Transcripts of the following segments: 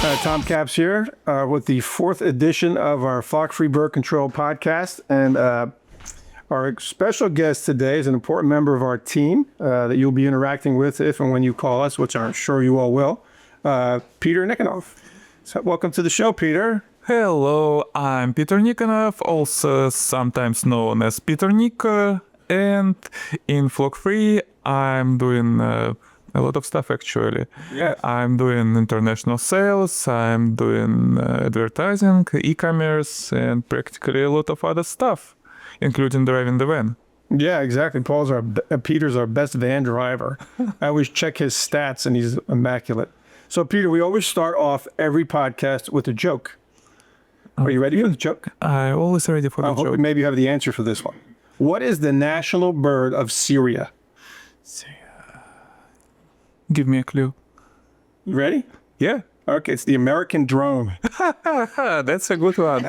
Tom Caps here with the fourth edition of our Flock-Free Bird Control podcast. And our special guest today is an important member of our team that you'll be interacting with if and when you call us, which I'm sure you all will, Peter Nikonov. So welcome to the show, Peter. Hello, I'm Peter Nikonov, also sometimes known as Peter Nico, and in Flock-Free I'm doing a lot of stuff actually. Yeah. I'm doing international sales, I'm doing advertising, e-commerce, and practically a lot of other stuff, including driving the van. Yeah, exactly. Peter's our best van driver. I always check his stats and he's immaculate. So Peter, we always start off every podcast with a joke. Are you ready for the joke? I'm always ready for the I hope joke. maybe you have the answer for this one. What is the national bird of Syria? Give me a clue. You ready? Yeah. Okay, it's the American drone. That's a good one.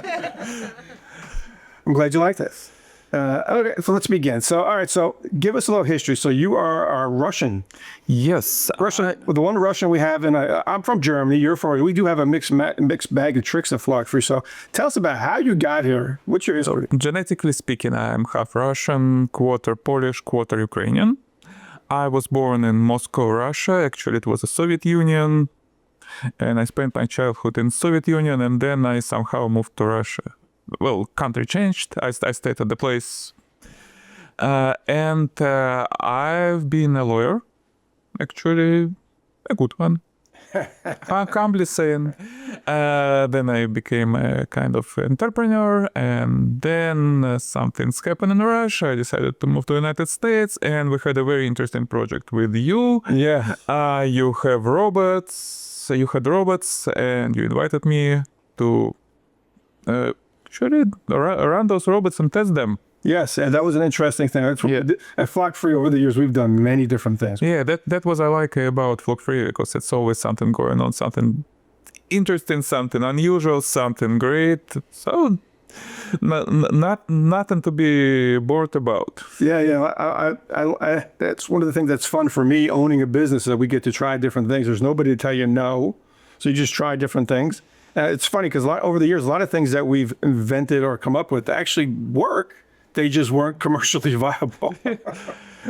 I'm glad you like this. Okay, so let's begin. So, all right, so give us a little history. So you are Russian. Yes. Russian. Well, the one Russian we have, and I'm from Germany. You're from. We do have a mixed bag of tricks at Flock-Free. So tell us about how you got here. What's your history? Genetically speaking, I'm half Russian, quarter Polish, quarter Ukrainian. I was born in Moscow, Russia. Actually, it was the Soviet Union. And I spent my childhood in Soviet Union, and then I somehow moved to Russia. Well, country changed. I stayed at the place. And I've been a lawyer. Actually, a good one. I'm humbly saying. Then I became a kind of entrepreneur, and then some things happened in Russia. I decided to move to the United States, and we had a very interesting project with you. Yeah. You have robots. You had robots, and you invited me to actually run those robots and test them. Yes, and that was an interesting thing. At Flock-Free over the years, we've done many different things. Yeah, that was I like about Flock-Free, because it's always something going on, something interesting, something unusual, something great. So nothing to be bored about. Yeah. I that's one of the things that's fun for me owning a business, that we get to try different things. There's nobody to tell you no, so you just try different things. It's funny because over the years, a lot of things that we've invented or come up with actually work. They just weren't commercially viable,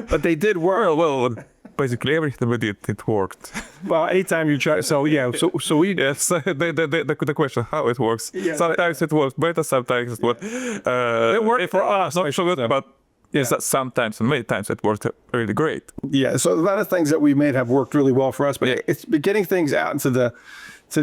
but they did work. Well, basically everything we did, it worked. Well, anytime you try, so we. Yes, the question how it works. Yeah. Sometimes it works better, sometimes it works. It worked for us, not so good, but yes, sometimes and many times it worked really great. Yeah, so a lot of things that we made have worked really well for us, but it's getting things out into the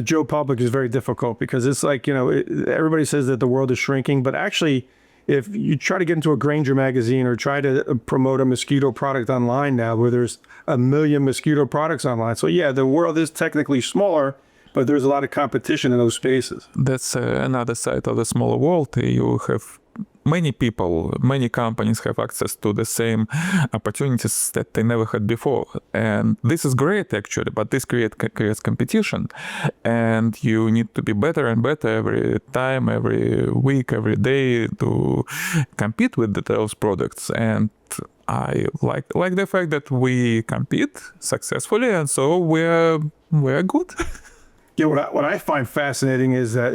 Joe public is very difficult, because it's like, everybody says that the world is shrinking, but actually, if you try to get into a Granger magazine or try to promote a mosquito product online now, where there's 1 million mosquito products online. So yeah, the world is technically smaller, but there's a lot of competition in those spaces. That's another side of the smaller world. You have many people, many companies have access to the same opportunities that they never had before. And this is great actually, but this creates competition. And you need to be better and better every time, every week, every day to compete with those products. And I like the fact that we compete successfully, and so we're good. Yeah, what I find fascinating is that,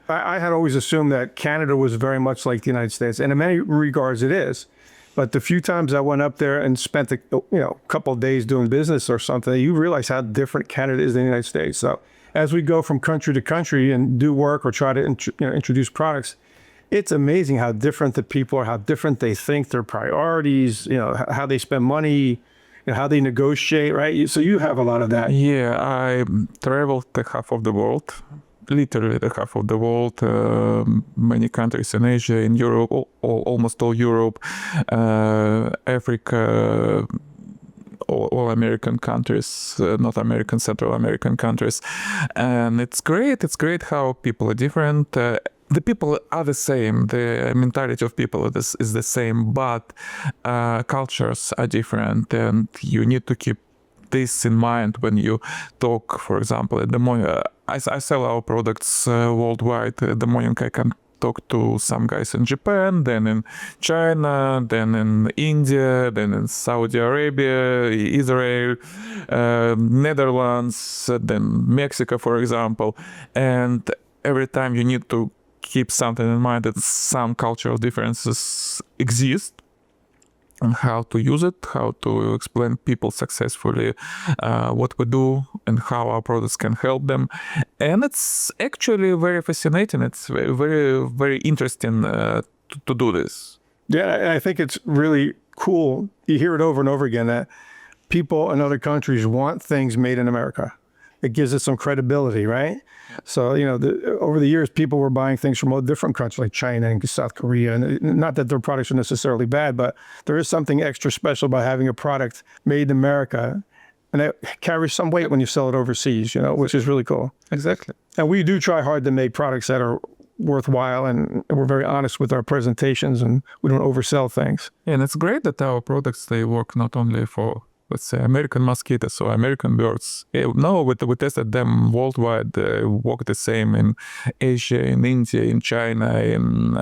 I had always assumed that Canada was very much like the United States, and in many regards it is. But the few times I went up there and spent a couple of days doing business or something, you realize how different Canada is than the United States. So as we go from country to country and do work or try to introduce products, it's amazing how different the people are, how different they think, their priorities, how they spend money, how they negotiate, right? So you have a lot of that. Yeah, I traveled the half of the world. Literally the half of the world, many countries in Asia, in Europe, almost all Europe, Africa, all American countries, North American, Central American countries. And it's great how people are different. The people are the same, the mentality of people is the same, but cultures are different, and you need to keep this in mind when you talk. For example, at the moment, I sell our products worldwide. At the moment, I can talked to some guys in Japan, then in China, then in India, then in Saudi Arabia, Israel, Netherlands, then Mexico, for example. And every time you need to keep something in mind that some cultural differences exist, and how to use it, how to explain people successfully what we do and how our products can help them. And it's actually very fascinating. It's very, very, very interesting to do this. Yeah, and I think it's really cool. You hear it over and over again that people in other countries want things made in America. It gives it some credibility, right? So, over the years, people were buying things from all different countries like China and South Korea. And not that their products are necessarily bad, but there is something extra special about having a product made in America. And it carries some weight when you sell it overseas, which is really cool. Exactly. And we do try hard to make products that are worthwhile, and we're very honest with our presentations, and we don't oversell things. And it's great that our products, they work not only for, let's say, American mosquitoes or American birds. No, we tested them worldwide. They work the same in Asia, in India, in China, in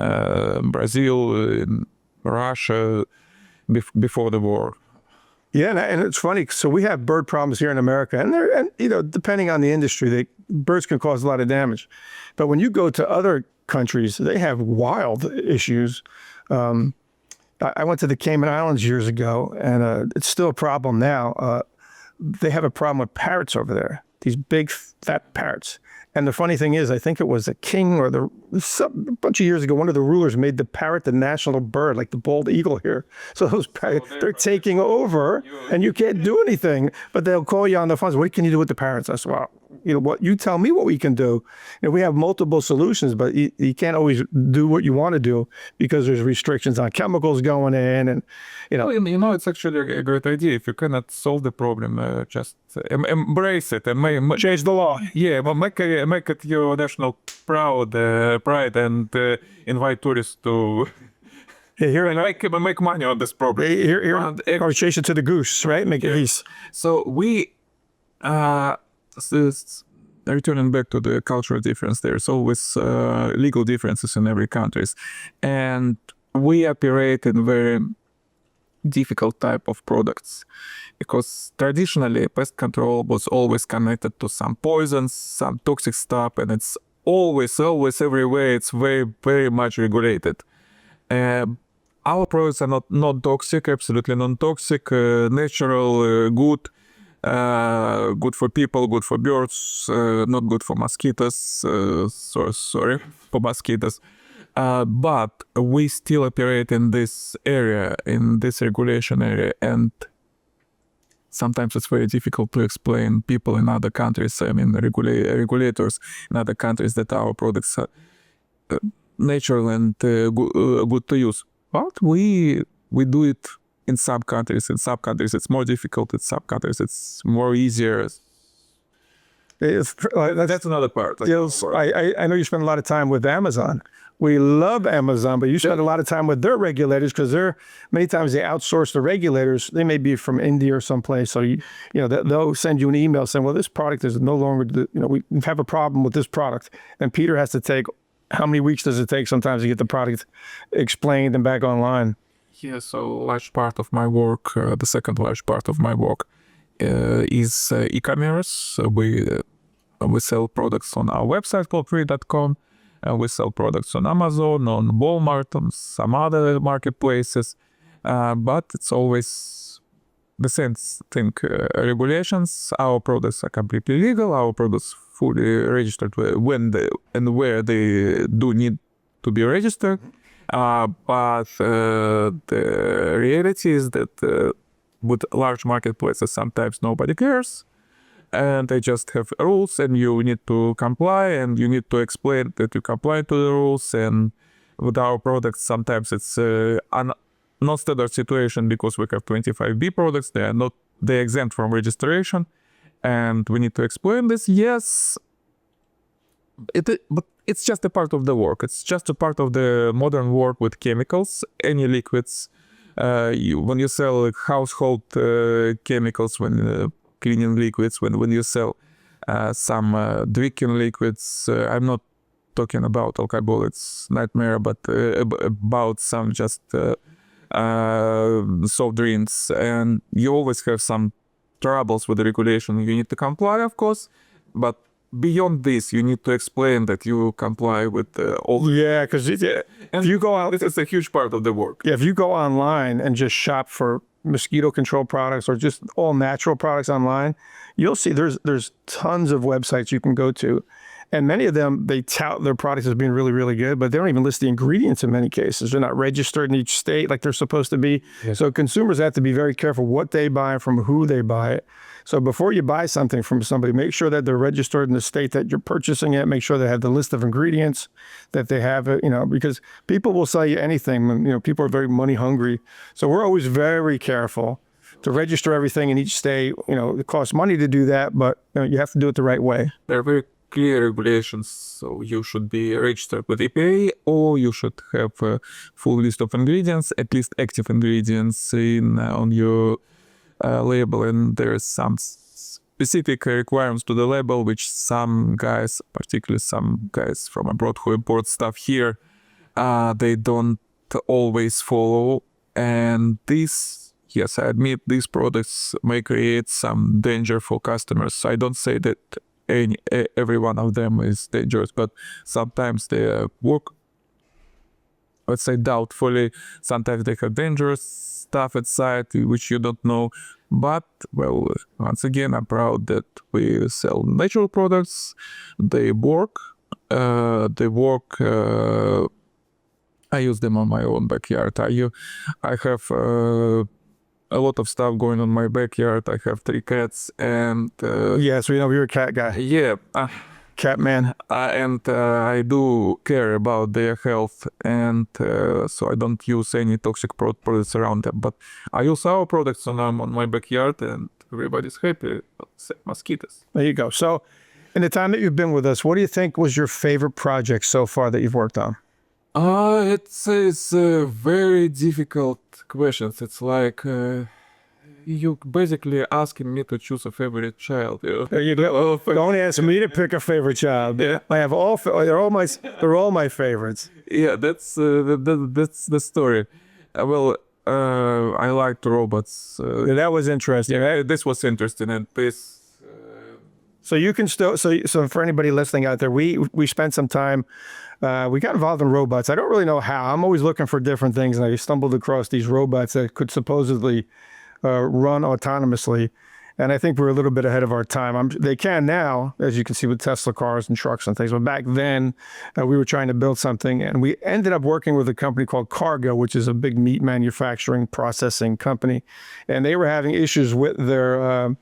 Brazil, in Russia, before the war. Yeah, and it's funny. So we have bird problems here in America, and depending on the industry, birds can cause a lot of damage. But when you go to other countries, they have wild issues. I went to the Cayman Islands years ago, and it's still a problem now. They have a problem with parrots over there, these big, fat parrots. And the funny thing is, I think it was the king or a bunch of years ago, one of the rulers made the parrot the national bird, like the bald eagle here. So those parrots, they're taking over, and you can't do anything. But they'll call you on the phone. What can you do with the parrots? I said, well, what you tell me what we can do. We have multiple solutions, but you can't always do what you want to do because there's restrictions on chemicals going in, and it's actually a great idea. If you cannot solve the problem, just embrace it and change the law. Yeah, but make it your national pride, and invite tourists to make money on this problem. Or chase it to the goose, right? Make it easy. So we, returning back to the cultural difference, there's always legal differences in every country, and we operate in very difficult type of products, because traditionally pest control was always connected to some poisons, some toxic stuff, and it's always everywhere. It's very, very much regulated. Our products are not toxic, absolutely non-toxic, natural, good for people, good for birds, not good for mosquitoes. Sorry for mosquitoes. But we still operate in this area, in this regulation area, and sometimes it's very difficult to explain people in other countries, regulators in other countries, that our products are natural and good to use. But we do it in some countries. In some countries it's more difficult. In some countries it's more easier. That's another part. I know you spend a lot of time with Amazon. We love Amazon, but you spend a lot of time with their regulators, because many times they outsource the regulators. They may be from India or someplace. So they'll send you an email saying, well, this product is no longer, we have a problem with this product. And Peter has to take, how many weeks does it take sometimes to get the product explained and back online? Yeah, so large part of my work, the second large part of my work is e-commerce. We sell products on our website, poultry.com. We sell products on Amazon, on Walmart, on some other marketplaces. But it's always the same thing. Regulations, our products are completely legal. Our products fully registered when and where they do need to be registered. But the reality is that with large marketplaces, sometimes nobody cares, and they just have rules, and you need to comply, and you need to explain that you comply to the rules. And with our products, sometimes it's a non-standard situation, because we have 25B products. They're exempt from registration, and we need to explain this. Yes, but it's just a part of the work. It's just a part of the modern work with chemicals, any liquids. When you sell household chemicals, when cleaning liquids, when you sell some drinking liquids, I'm not talking about alcohol, it's nightmare, but about some just soft drinks, and you always have some troubles with the regulation. You need to comply, of course, but beyond this, you need to explain that you comply with all. Yeah, because if you go out, This is a huge part of the work. yeah, if you go online and just shop for mosquito control products or just all natural products online, you'll see there's tons of websites you can go to. And many of them, they tout their products as being really, really good, but they don't even list the ingredients in many cases. They're not registered in each state like they're supposed to be. Yes. So consumers have to be very careful what they buy, from who they buy it. So before you buy something from somebody, make sure that they're registered in the state that you're purchasing it. Make sure they have the list of ingredients, that they have it, because people will sell you anything. People are very money hungry. So we're always very careful to register everything in each state. It costs money to do that, but you have to do it the right way. There are very clear regulations, so you should be registered with EPA, or you should have a full list of ingredients, at least active ingredients on your label, and there's some specific requirements to the label, which some guys, particularly some guys from abroad who import stuff here, they don't always follow. And this, yes, I admit, these products may create some danger for customers. I don't say that every one of them is dangerous, but sometimes they work, let's say, doubtfully. Sometimes they have dangerous stuff inside which you don't know. But, well, once again, I'm proud that we sell natural products. They work. I use them on my own backyard. I have a lot of stuff going on in my backyard. I have 3 cats, and Yes, we know you're a cat guy. yeah, Cat man. and I do care about their health, and so I don't use any toxic products around them. But I use our products on my backyard, and everybody's happy. Mosquitoes. There you go. So, in the time that you've been with us, what do you think was your favorite project so far that you've worked on? It's very difficult questions. It's like you basically asking me to choose a favorite child. There you go. Don't ask me to pick a favorite child. Yeah. I have they're all my favorites. Yeah, that's the story. I liked robots. Yeah, that was interesting. Yeah, this was interesting, and this. So you can still so for anybody listening out there, we spent some time. We got involved in robots. I don't really know how. I'm always looking for different things, and I stumbled across these robots that could supposedly run autonomously. And I think we're a little bit ahead of our time. They can now, as you can see with Tesla cars and trucks and things. But back then, we were trying to build something, and we ended up working with a company called Cargo, which is a big meat manufacturing processing company. And they were having issues with their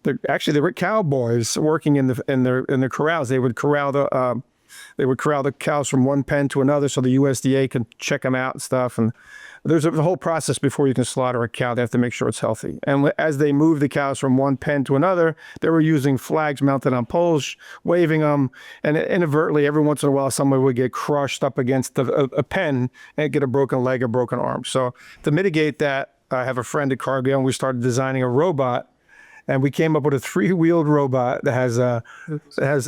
they were cowboys working in their corrals. They would corral the cows from one pen to another, so the USDA can check them out and stuff. And there's a whole process before you can slaughter a cow. They have to make sure it's healthy. And as they move the cows from one pen to another, they were using flags mounted on poles, waving them, and inadvertently, every once in a while, somebody would get crushed up against a pen and get a broken leg or broken arm. So to mitigate that, I have a friend at Cargill, and we started designing a robot. And we came up with a 3-wheeled robot that has flags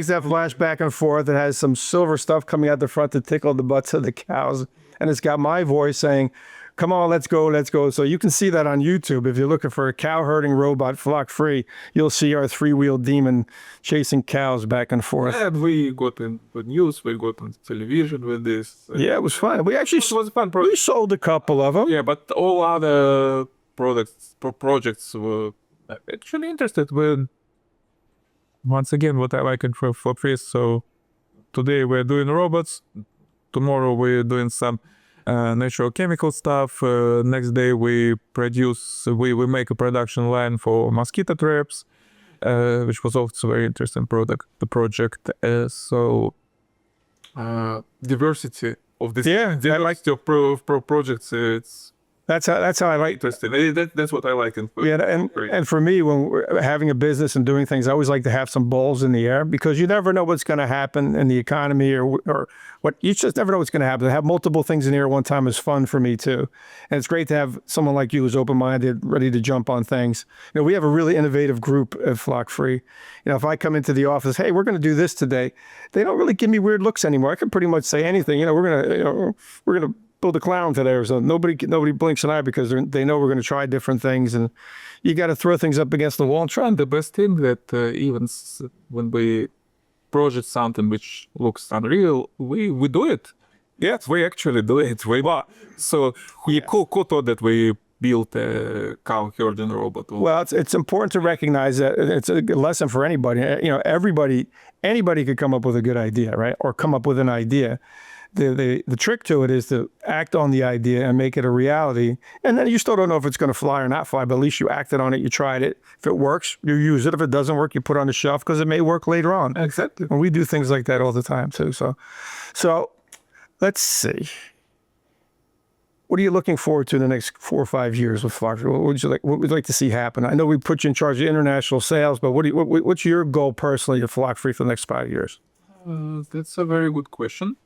that flash back and forth. It has some silver stuff coming out the front to tickle the butts of the cows. And it's got my voice saying, "Come on, let's go, let's go." So you can see that on YouTube. If you're looking for a cow herding robot flock free, you'll see our 3-wheeled demon chasing cows back and forth. And we got in the news, we got on television with this. Yeah, it was fun. We actually It was a fun we project. sold a couple of them. Yeah, but all other projects were actually interested with, once again, what I like it for free. So today we're doing robots, tomorrow we're doing some natural chemical stuff. Next day we make a production line for mosquito traps, which was also a very interesting project. Diversity of this, Yeah, diversity of projects. It's That's how I like. Interesting. That's what I like in food. Yeah, and for me, when we're having a business and doing things, I always like to have some balls in the air because you never know what's going to happen in the economy or what. You just never know what's going to happen. To have multiple things in the air at one time is fun for me too, and it's great to have someone like you who's open-minded, ready to jump on things. You know, we have a really innovative group at Flock Free. You know, if I come into the office, hey, we're going to do this today, they don't really give me weird looks anymore. I can pretty much say anything. You know, we're gonna build a clown today or something. Nobody blinks an eye because they know we're going to try different things, and you got to throw things up against the wall and try. And the best thing that even when we project something which looks unreal, we do it. Yes, we actually do it. So we cool thought that we built a cow herding robot. Well, it's important to recognize that it's a lesson for anybody. You know, anybody could come up with a good idea, right? Or come up with an idea. The trick to it is to act on the idea and make it a reality. And then you still don't know if it's going to fly or not fly, but at least you acted on it, you tried it. If it works, you use it. If it doesn't work, you put it on the shelf because it may work later on. Exactly. And we do things like that all the time too. So let's see. What are you looking forward to in the next 4 or 5 years with Flock Free? What would you like to see happen? I know we put you in charge of international sales, but what's your goal personally at Flock Free for the next 5 years? That's a very good question.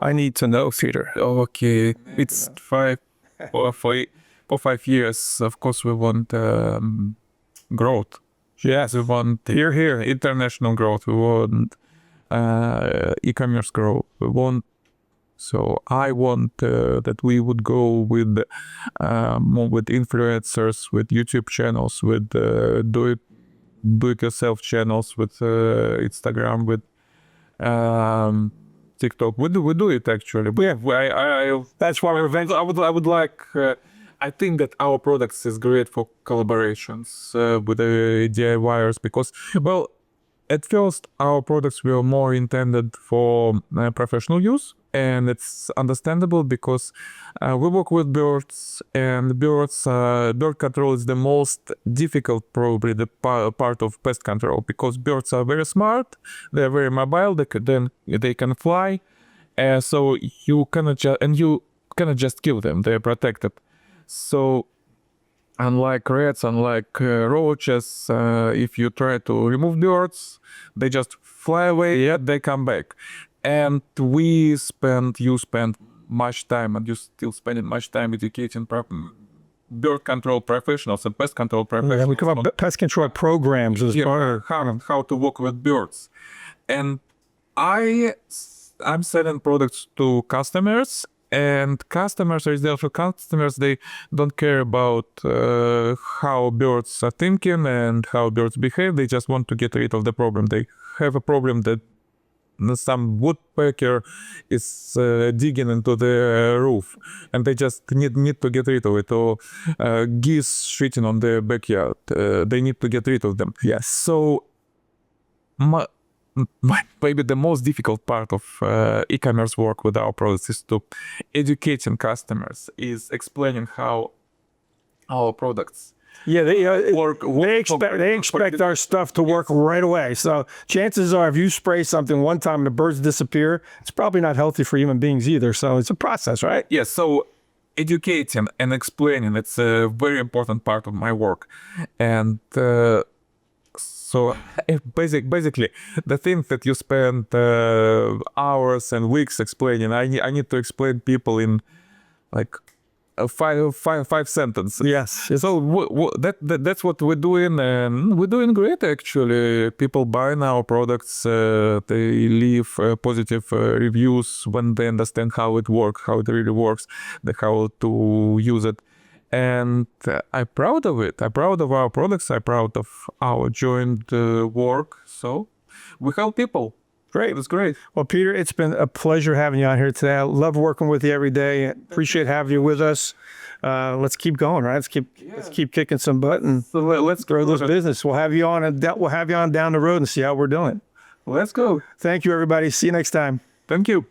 I need to know, Peter. Okay, it's 5 or 5 years. Of course, we want growth. Yes, We want here. international growth. We want e-commerce growth. So I want that we would go with more with influencers, with YouTube channels, with do-it-yourself channels, with Instagram, with TikTok. We do it actually. Yeah, that's why we're eventually. I would like. I think that our products is great for collaborations with the DIYers because, well, at first our products were more intended for professional use, and it's understandable because we work with birds, and bird control is the most difficult, probably the part of pest control, because birds are very smart, they're very mobile, they can fly, so you cannot just kill them, they're protected. So unlike rats, unlike roaches, if you try to remove birds, they just fly away, yet they come back. And you spend much time, and you still spending much time educating bird control professionals and pest control professionals. Yeah, we come up pest control programs as how to work with birds. And I'm selling products to customers, and residential customers, they don't care about how birds are thinking and how birds behave. They just want to get rid of the problem. They have a problem that some woodpecker is digging into the roof, and they just need to get rid of it. Or geese shitting on their backyard. They need to get rid of them. Yes. So maybe the most difficult part of e-commerce work with our products is to educating customers, is explaining how our products work. They expect our stuff to work right away. So chances are, if you spray something one time and the birds disappear, it's probably not healthy for human beings either. So it's a process, right? Yes. So educating and explaining, it's a very important part of my work. And so basically, the things that you spend hours and weeks explaining, I need to explain people in like five sentences. Yes. So that's what we're doing, and we're doing great actually. People buying our products, they leave positive reviews when they understand how it works, how it really works, how to use it. And I'm proud of it. I'm proud of our products. I'm proud of our joint work. So we help people. Great. It's great. Well, Peter, it's been a pleasure having you on here today. I love working with you every day. Appreciate having you with us. Let's keep going, right? Let's keep kicking some butt and So let's grow this business. We'll have you on down the road and see how we're doing. Let's go. Thank you, everybody. See you next time. Thank you.